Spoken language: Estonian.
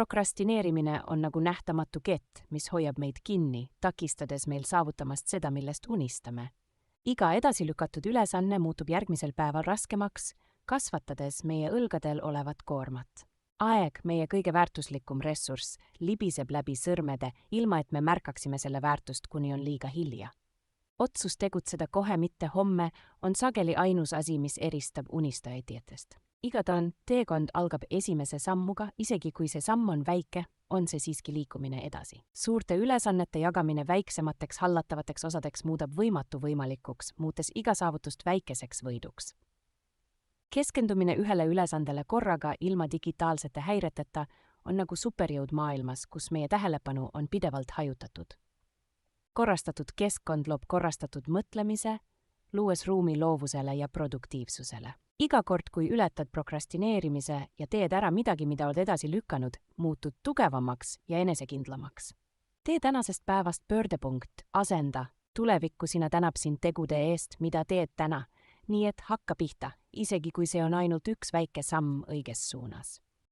Prokrastineerimine on nagu nähtamatu kett, mis hoiab meid kinni, takistades meil saavutamast seda, millest unistame. Iga edasi lükatud ülesanne muutub järgmisel päeval raskemaks, kasvatades meie õlgadel olevat koormat. Aeg, meie kõige väärtuslikum ressurss, libiseb läbi sõrmede, ilma et me märkaksime selle väärtust, kuni on liiga hilja. Otsus tegutseda kohe, mitte homme, on sageli ainus asi, mis eristab unistajaidjatest. Igatahes teekond algab esimese sammuga, isegi kui see samm on väike, on see siiski liikumine edasi. Suurte ülesannete jagamine väiksemateks hallatavateks osadeks muudab võimatu võimalikuks, muutes iga saavutust väikeseks võiduks. Keskendumine ühele ülesandele korraga ilma digitaalsete häireteta on nagu superjõud maailmas, kus meie tähelepanu on pidevalt hajutatud. Korrastatud keskkond loob korrastatud mõtlemise, luues ruumi loovusele ja produktiivsusele. Iga kord, kui ületad prokrastineerimise ja teed ära midagi, mida oled edasi lükanud, muutud tugevamaks ja enesekindlamaks. Tee tänasest päevast pöördepunkt, asenda, tulevikku sina tänab sind tegude eest, mida teed täna, nii et hakka pihta, isegi kui see on ainult üks väike samm õiges suunas.